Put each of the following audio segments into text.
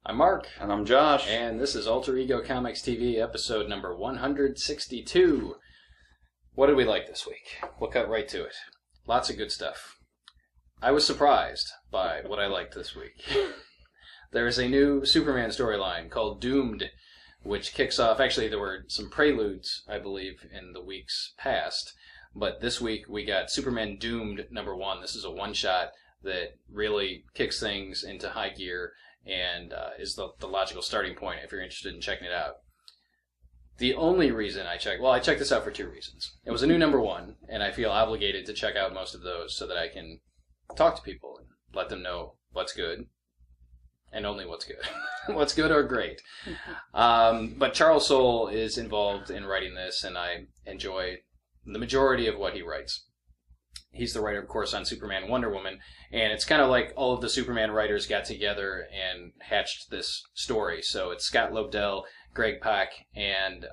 I'm Mark. And I'm Josh. And this is Alter Ego Comics TV, episode number 162. What did we like this week? We'll cut right to it. Lots of good stuff. I was surprised by what I liked this week. There is a new Superman storyline called Doomed, which kicks off... Actually, there were some preludes, I believe, in the weeks past. But this week, we got Superman Doomed #1. This is a one-shot that really kicks things into high gear and is the logical starting point if you're interested in checking it out. The only reason I checked... Well, I checked this out for two reasons. It was a new #1, and I feel obligated to check out most of those so that I can talk to people and let them know what's good, and only what's good. What's good or great. But Charles Soule is involved in writing this, and I enjoy the majority of what he writes. He's the writer, of course, on Superman, Wonder Woman, and it's kind of like all of the Superman writers got together and hatched this story. So it's Scott Lobdell, Greg Pak, and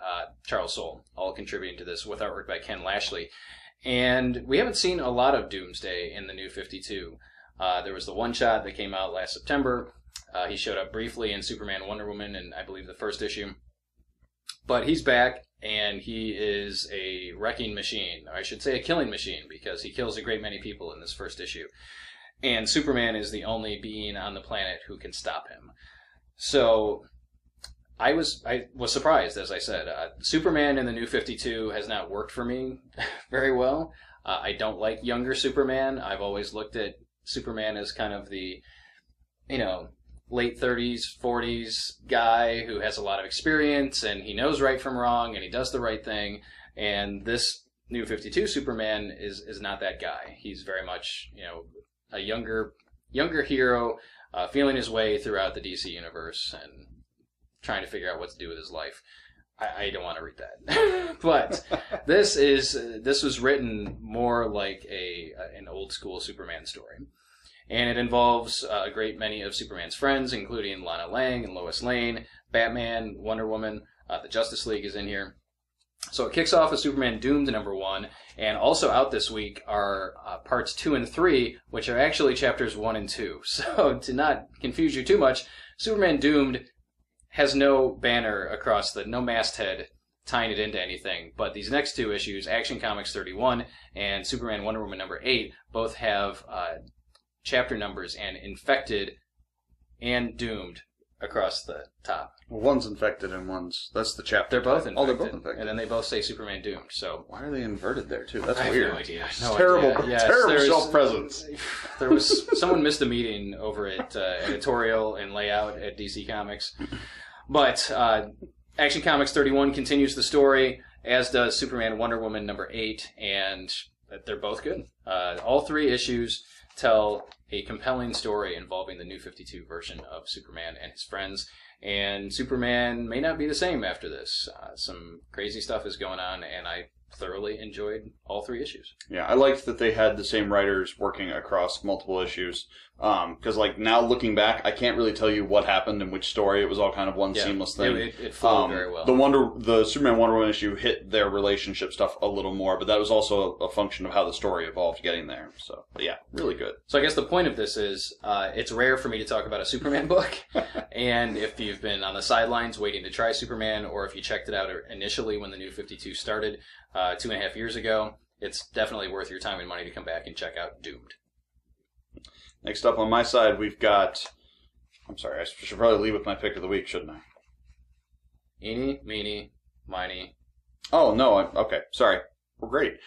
Charles Soule, all contributing to this with artwork by Ken Lashley. And we haven't seen a lot of Doomsday in the New 52. There was the one-shot that came out last September. He showed up briefly in Superman, Wonder Woman, and I believe the first issue. But he's back, and he is a wrecking machine. Or I should say a killing machine, because he kills a great many people in this first issue. And Superman is the only being on the planet who can stop him. So I was surprised, as I said. Superman in the New 52 has not worked for me very well. I don't like younger Superman. I've always looked at Superman as kind of the, late 30s, 40s guy who has a lot of experience, and he knows right from wrong, and he does the right thing. And this New 52 Superman is not that guy. He's very much, a younger hero, feeling his way throughout the DC universe and trying to figure out what to do with his life. I don't want to read that. But this was written more like an old school Superman story. And it involves a great many of Superman's friends, including Lana Lang and Lois Lane, Batman, Wonder Woman, the Justice League is in here. So it kicks off with Superman Doomed #1, and also out this week are parts 2 and 3, which are actually chapters 1 and 2. So to not confuse you too much, Superman Doomed has no banner across no masthead tying it into anything. But these next two issues, Action Comics 31 and Superman Wonder Woman #8, both have chapter numbers and Infected and Doomed across the top. Well, one's infected and that's the chapter. They're both infected. Oh, they're both infected. And then they both say Superman Doomed. So why are they inverted there, too? That's I weird. have no idea. Terrible, Yes, terrible self-presence. There was someone missed a meeting over at editorial and layout at DC Comics. But Action Comics 31 continues the story, as does Superman Wonder Woman #8, and they're both good. All three issues tell a compelling story involving the New 52 version of Superman and his friends. And Superman may not be the same after this. Some crazy stuff is going on, and I thoroughly enjoyed all three issues. Yeah, I liked that they had the same writers working across multiple issues. Because, now looking back, I can't really tell you what happened in which story. It was all kind of one seamless thing. It flowed very well. The Superman Wonder Woman issue hit their relationship stuff a little more, but that was also a function of how the story evolved getting there. So, yeah, really good. So I guess the point of this is, it's rare for me to talk about a Superman book. And if you've been on the sidelines waiting to try Superman, or if you checked it out initially when the New 52 started 2.5 years ago, it's definitely worth your time and money to come back and check out Doomed. Next up on my side, we've got... I'm sorry, I should probably leave with my pick of the week, shouldn't I? Eeny, meeny, miny. Oh, no, okay, sorry. We're great.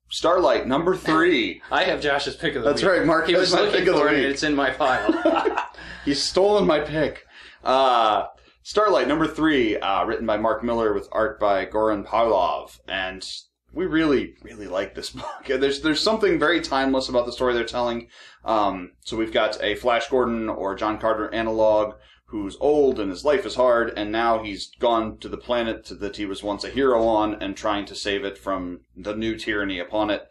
Starlight, #3. I have Josh's pick of the week. That's right, Mark. He was looking for it, and it's in my file. He's stolen my pick. Starlight, #3, written by Mark Miller with art by Goran Pavlov, and we really, really like this book. There's something very timeless about the story they're telling. So we've got a Flash Gordon or John Carter analog who's old and his life is hard, and now he's gone to the planet that he was once a hero on and trying to save it from the new tyranny upon it.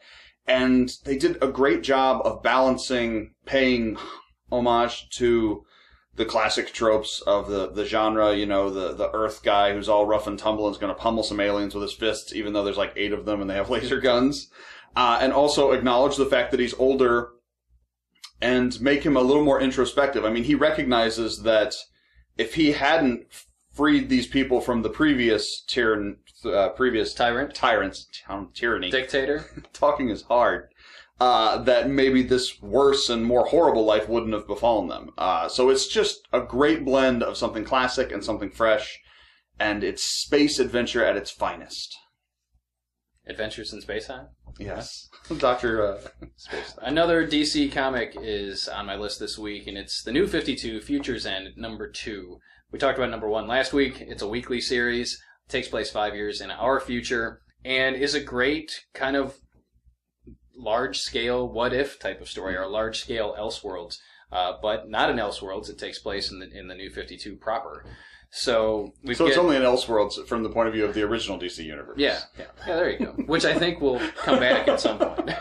And they did a great job of balancing, paying homage to the classic tropes of the genre, the Earth guy who's all rough and tumble and is going to pummel some aliens with his fists, even though there's like 8 of them and they have laser guns. And also acknowledge the fact that he's older and make him a little more introspective. I mean, he recognizes that if he hadn't freed these people from the previous tyrants, tyranny, Dictator. talking is hard. That maybe this worse and more horrible life wouldn't have befallen them. So it's just a great blend of something classic and something fresh, and it's space adventure at its finest. Adventures in Space Time? Yes. Dr. Space Time. Another DC comic is on my list this week, and it's the New 52, Future's End, number 2. We talked about number 1 last week. It's a weekly series. It takes place 5 years in our future, and is a great kind of large-scale what-if type of story, or large-scale Elseworlds. But not in Elseworlds. It takes place in the New 52 proper. So it's only an Elseworlds from the point of view of the original DC universe. Yeah, there you go. Which I think will come back at some point.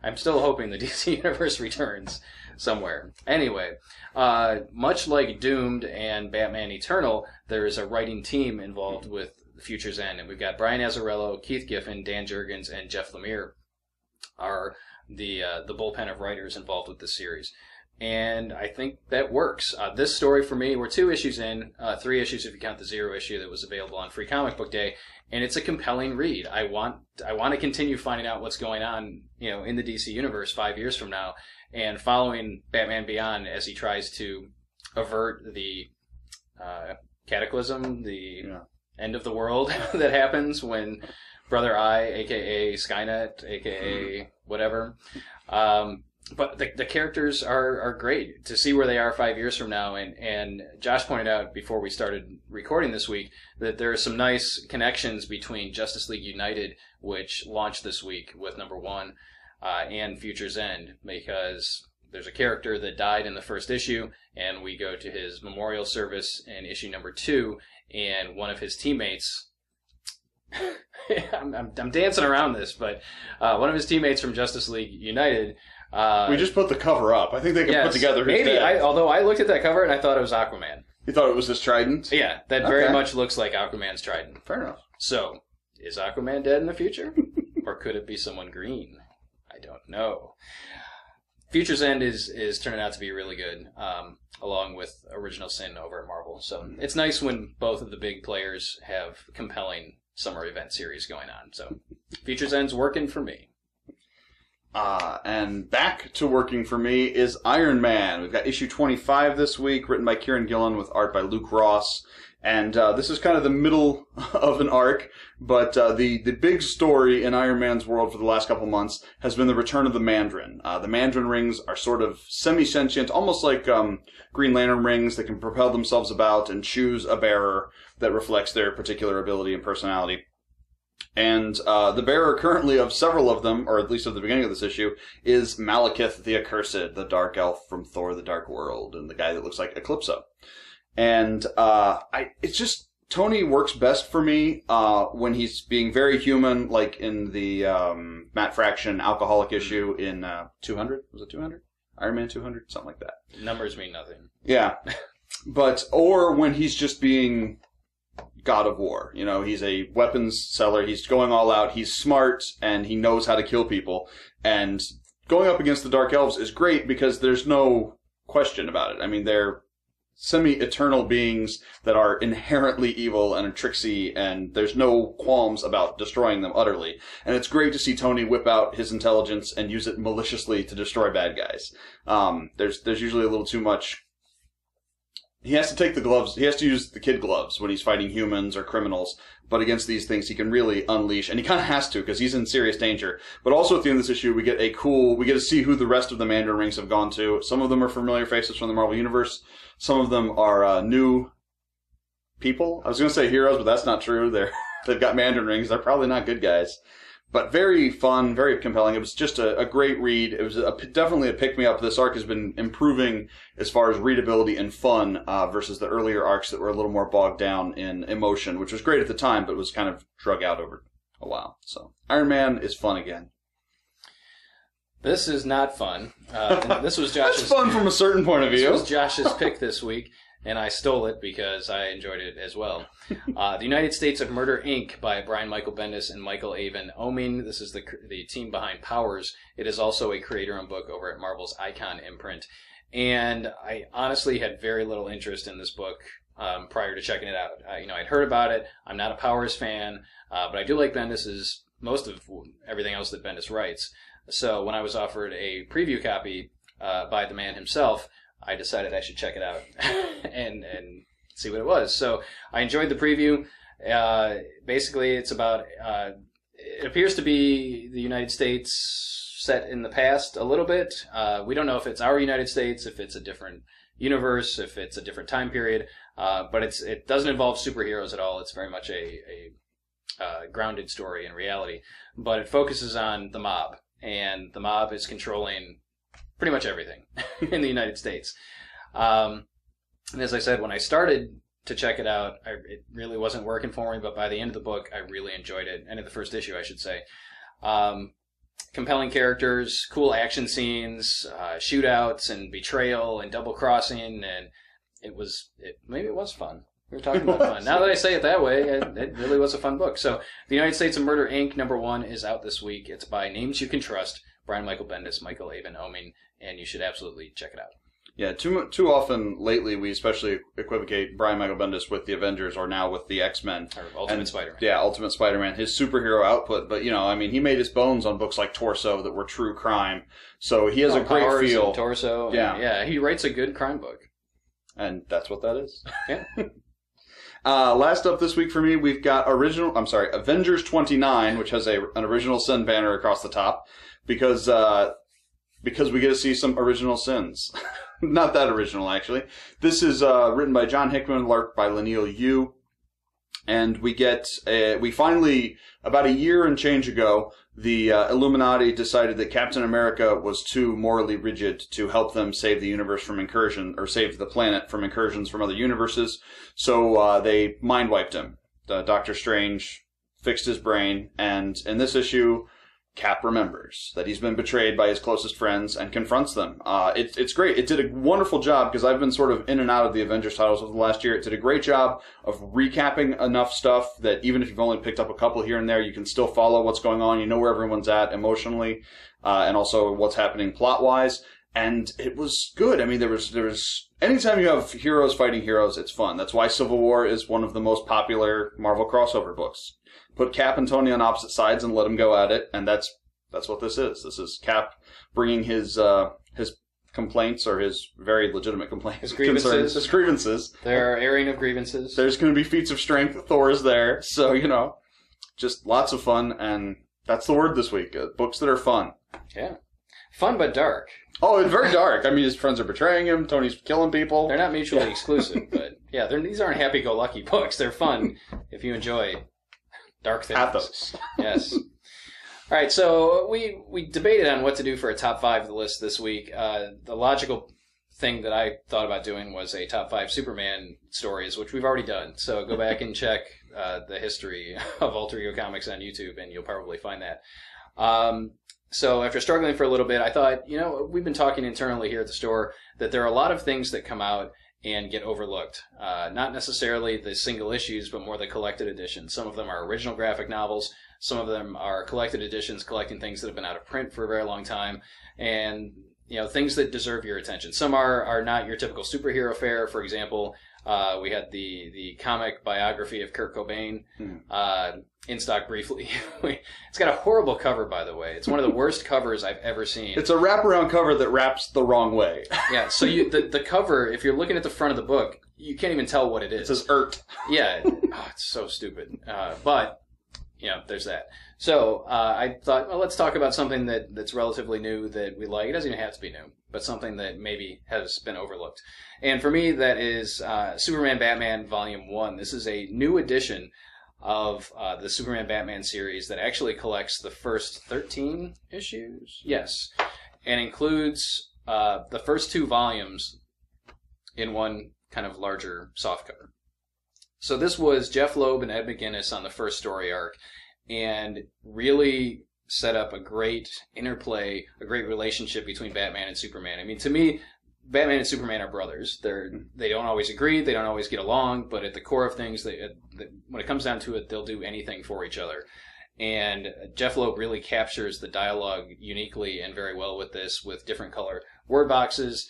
I'm still hoping the DC universe returns somewhere. Anyway, much like Doomed and Batman Eternal, there is a writing team involved with Future's End, and we've got Brian Azzarello, Keith Giffen, Dan Jurgens, and Jeff Lemire are the bullpen of writers involved with this series. And I think that works. This story for me, we're 2 issues in, 3 issues if you count the 0 issue that was available on Free Comic Book Day, and it's a compelling read. I want to continue finding out what's going on, in the DC universe 5 years from now, and following Batman Beyond as he tries to avert the cataclysm, the end of the world that happens when Brother Eye, aka Skynet, aka whatever. But the characters are great to see where they are 5 years from now. And Josh pointed out before we started recording this week that there are some nice connections between Justice League United, which launched this week with number 1, and Future's End, because there's a character that died in the first issue, and we go to his memorial service in issue number 2, and one of his teammates... I'm dancing around this, but one of his teammates from Justice League United... we just put the cover up. I think they can put together his maybe. Although I looked at that cover and I thought it was Aquaman. You thought it was his trident? Yeah, that very much looks like Aquaman's trident. Fair enough. So, is Aquaman dead in the future? Or could it be someone green? I don't know. Future's End is turning out to be really good, along with Original Sin over at Marvel. So it's nice when both of the big players have compelling summer event series going on. So Future's End's working for me. And back to working for me is Iron Man. We've got issue 25 this week, written by Kieran Gillen with art by Luke Ross. And this is kind of the middle of an arc, but the big story in Iron Man's world for the last couple months has been the return of the Mandarin. The Mandarin rings are sort of semi-sentient, almost like Green Lantern rings that can propel themselves about and choose a bearer that reflects their particular ability and personality. And the bearer currently of several of them, or at least at the beginning of this issue, is Malekith the Accursed, the dark elf from Thor the Dark World, and the guy that looks like Eclipso. And it's just, Tony works best for me when he's being very human, like in the Matt Fraction alcoholic issue in 200. Was it 200? Iron Man 200? Something like that. Numbers mean nothing. Yeah. Or when he's just being God of War. He's a weapons seller. He's going all out. He's smart, and he knows how to kill people. And going up against the Dark Elves is great because there's no question about it. I mean, they're semi-eternal beings that are inherently evil and tricksy, and there's no qualms about destroying them utterly. And it's great to see Tony whip out his intelligence and use it maliciously to destroy bad guys. There's usually a little too much. He has to take the gloves. He has to use the kid gloves when he's fighting humans or criminals. But against these things, he can really unleash, and he kind of has to because he's in serious danger. But also at the end of this issue, we get to see who the rest of the Mandarin rings have gone to. Some of them are familiar faces from the Marvel Universe. Some of them are new people. I was going to say heroes, but that's not true. They've got Mandarin rings. They're probably not good guys. But very fun, very compelling. It was just a great read. It was definitely a pick-me-up. This arc has been improving as far as readability and fun versus the earlier arcs that were a little more bogged down in emotion, which was great at the time, but was kind of drug out over a while. So Iron Man is fun again. This is not fun. This was Josh's... It's fun from a certain point of view. This was Josh's pick this week, and I stole it because I enjoyed it as well. The United States of Murder, Inc. by Brian Michael Bendis and Michael Avon Oeming. This is the team behind Powers. It is also a creator-owned book over at Marvel's Icon imprint. And I honestly had very little interest in this book prior to checking it out. I'd heard about it. I'm not a Powers fan, but I do like Bendis's most of everything else that Bendis writes. So when I was offered a preview copy by the man himself, I decided I should check it out and see what it was. So I enjoyed the preview. Basically, it's about. It appears to be the United States set in the past a little bit. We don't know if it's our United States, if it's a different universe, if it's a different time period. But it doesn't involve superheroes at all. It's very much a grounded story in reality. But it focuses on the mob, and the mob is controlling pretty much everything in the United States. And as I said, when I started to check it out, it really wasn't working for me, but by the end of the book, I really enjoyed it. End of the first issue, I should say. Compelling characters, cool action scenes, shootouts, and betrayal, and double-crossing, and maybe it was fun. We were talking about fun. Now that I say it that way, it really was a fun book. So, The United States of Murder, Inc., #1 is out this week. It's by Names You Can Trust, Brian Michael Bendis, Michael Avon Oeming, and you should absolutely check it out. Yeah, too often lately we especially equivocate Brian Michael Bendis with the Avengers or now with the X-Men. Or Ultimate Spider-Man. Yeah, Ultimate Spider-Man, his superhero output. But, he made his bones on books like Torso that were true crime. So he has a great Powers feel. And Torso. Yeah, he writes a good crime book. And that's what that is. Yeah. Last up this week for me, we've got Avengers 29, which has an original sin banner across the top, because we get to see some original sins. Not that original, actually. This is written by John Hickman, art by Laniel Yu, and we finally, about a year and change ago, the Illuminati decided that Captain America was too morally rigid to help them save the universe from incursion, or save the planet from incursions from other universes. So they mind wiped him. Doctor Strange fixed his brain, and in this issue, Cap remembers that he's been betrayed by his closest friends and confronts them. It's great. It did a wonderful job, because I've been sort of in and out of the Avengers titles over the last year. It did a great job of recapping enough stuff that even if you've only picked up a couple here and there, you can still follow what's going on. You know where everyone's at emotionally, and also what's happening plot-wise. And it was good. I mean, there was anytime you have heroes fighting heroes, it's fun. That's why Civil War is one of the most popular Marvel crossover books. Put Cap and Tony on opposite sides and let them go at it, and that's what this is. This is Cap bringing his complaints, or his very legitimate complaints, his grievances. His grievances. There are airing of grievances. There's going to be feats of strength. Thor is there, so just lots of fun, and that's the word this week. Books that are fun. Yeah, fun but dark. Oh, it's very dark. I mean, his friends are betraying him. Tony's killing people. They're not mutually exclusive, but yeah, these aren't happy-go-lucky books. They're fun if you enjoy dark things. Pathos. Yes. All right, so we debated on what to do for a top 5 of the list this week. The logical thing that I thought about doing was a top 5 Superman stories, which we've already done. So go back and check the history of Alter Ego Comics on YouTube, and you'll probably find that. So after struggling for a little bit, I thought, we've been talking internally here at the store that there are a lot of things that come out and get overlooked. Not necessarily the single issues, but more the collected editions. Some of them are original graphic novels. Some of them are collected editions, collecting things that have been out of print for a very long time. And, things that deserve your attention. Some are not your typical superhero fare. For example, we had the comic biography of Kurt Cobain in stock briefly. It's got a horrible cover, by the way. It's one of the worst covers I've ever seen. It's a wraparound cover that wraps the wrong way. Yeah, so the cover, if you're looking at the front of the book, you can't even tell what it is. It says "ert." Yeah, it's so stupid. But there's that. So I thought, well, let's talk about something that's relatively new that we like. It doesn't even have to be new, but something that maybe has been overlooked. And for me, that is Superman Batman Volume 1. This is a new edition of the Superman Batman series that actually collects the first 13 issues. Yes. And includes the first 2 volumes in one kind of larger softcover. So this was Jeff Loeb and Ed McGuinness on the first story arc, and really set up a great interplay, a great relationship between Batman and Superman. I mean, to me, Batman and Superman are brothers. They don't always agree, they don't always get along, but at the core of things, when it comes down to it, they'll do anything for each other. And Jeff Loeb really captures the dialogue uniquely and very well with this, with different color word boxes.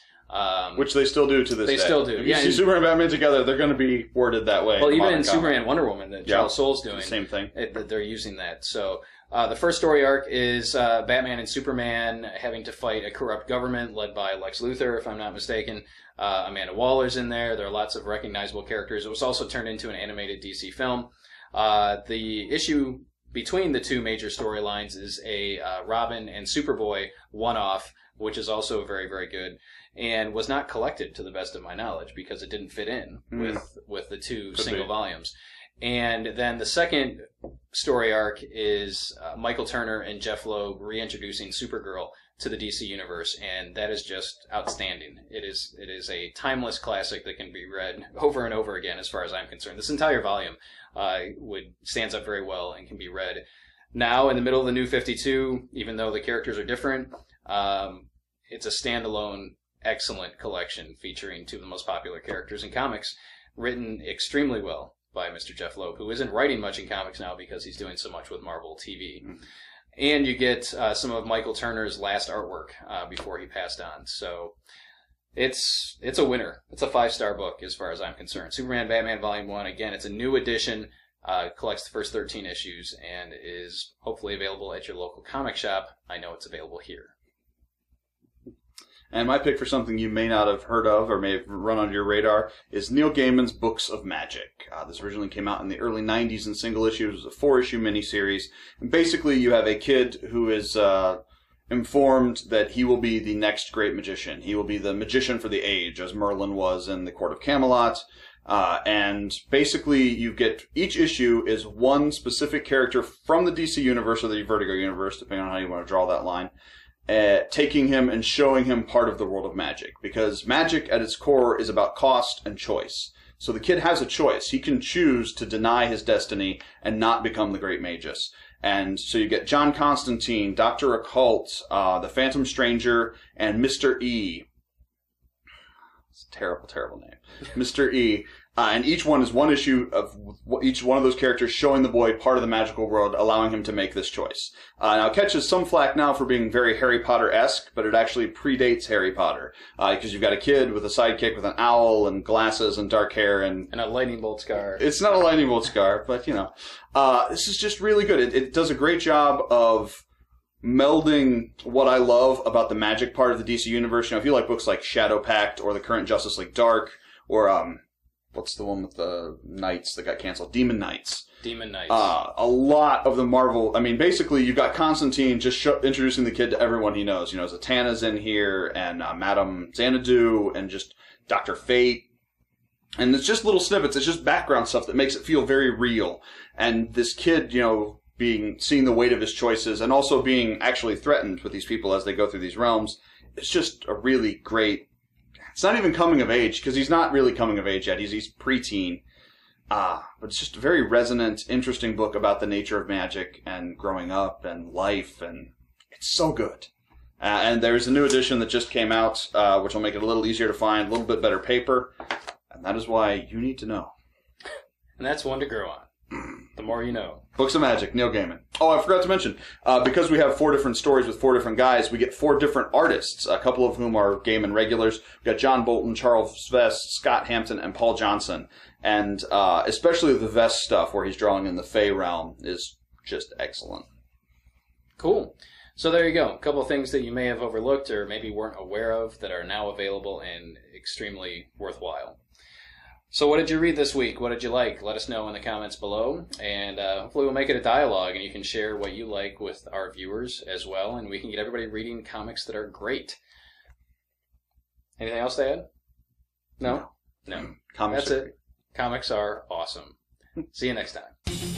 Which they still do to this day. They still do. If you see Superman and Batman together, they're going to be worded that way. Well, even in Superman and Wonder Woman that Charles Soule's doing. Same thing. They're using that. So the first story arc is Batman and Superman having to fight a corrupt government led by Lex Luthor, if I'm not mistaken. Amanda Waller's in there. There are lots of recognizable characters. It was also turned into an animated DC film. The issue between the two major storylines is a Robin and Superboy one-off, which is also very, very good, and was not collected to the best of my knowledge because it didn't fit in with the two single volumes. And then the second story arc is Michael Turner and Jeff Loeb reintroducing Supergirl to the DC universe, and that is just outstanding. It is a timeless classic that can be read over and over again as far as I'm concerned. This entire volume stands up very well and can be read now in the middle of the New 52, even though the characters are different. It's a standalone, excellent collection featuring two of the most popular characters in comics, written extremely well by Mr. Jeff Loeb, who isn't writing much in comics now because he's doing so much with Marvel TV. And you get some of Michael Turner's last artwork before he passed on. So it's a winner. It's a 5-star book as far as I'm concerned. Superman Batman Volume 1, again, it's a new edition, collects the first 13 issues, and is hopefully available at your local comic shop. I know it's available here. And my pick for something you may not have heard of or may have run under your radar is Neil Gaiman's Books of Magic. This originally came out in the early 90s in single issues. It was a 4-issue miniseries. And basically, you have a kid who is informed that he will be the next great magician. He will be the magician for the age, as Merlin was in the Court of Camelot. And basically, you get each issue is one specific character from the DC universe or the Vertigo universe, depending on how you want to draw that line. Taking him and showing him part of the world of magic. Because magic at its core is about cost and choice. So the kid has a choice. He can choose to deny his destiny and not become the great magus. And so you get John Constantine, Dr. Occult, the Phantom Stranger, and Mr. E. It's a terrible, terrible name. Mr. E. And each one is one issue of each one of those characters showing the boy part of the magical world, allowing him to make this choice. Now, it catches some flack now for being very Harry Potter-esque, but it actually predates Harry Potter. Because you've got a kid with a sidekick with an owl and glasses and dark hair and a lightning bolt scar. It's not a lightning bolt scar, but, you know. This is just really good. It does a great job of melding what I love about the magic part of the DC universe. You know, if you like books like Shadow Pact or the current Justice League Dark or, what's the one with the knights that got canceled? Demon Knights. Demon Knights. A lot of the Marvel... I mean, basically, you've got Constantine just introducing the kid to everyone he knows. You know, Zatanna's in here, and Madame Xanadu, and just Dr. Fate. And it's just little snippets. It's just background stuff that makes it feel very real. And this kid, you know, seeing the weight of his choices, and also being actually threatened with these people as they go through these realms, it's just a really great... It's not even coming of age, because he's not really coming of age yet. He's preteen. But it's just a very resonant, interesting book about the nature of magic and growing up and life, and it's so good. And there's a new edition that just came out, which will make it a little easier to find, a little bit better paper, and that is why you need to know. And that's one to grow on. The more you know. Books of Magic, Neil Gaiman. Oh, I forgot to mention, because we have 4 different stories with 4 different guys, we get 4 different artists, a couple of whom are Gaiman regulars. We've got John Bolton, Charles Vest, Scott Hampton, and Paul Johnson. And especially the Vest stuff, where he's drawing in the Fey realm, is just excellent. Cool. So there you go. A couple of things that you may have overlooked or maybe weren't aware of that are now available and extremely worthwhile. So what did you read this week? What did you like? Let us know in the comments below, and hopefully we'll make it a dialogue, and you can share what you like with our viewers as well, and we can get everybody reading comics that are great. Anything else to add? No? No. Comics That's it. Comics are awesome. See you next time.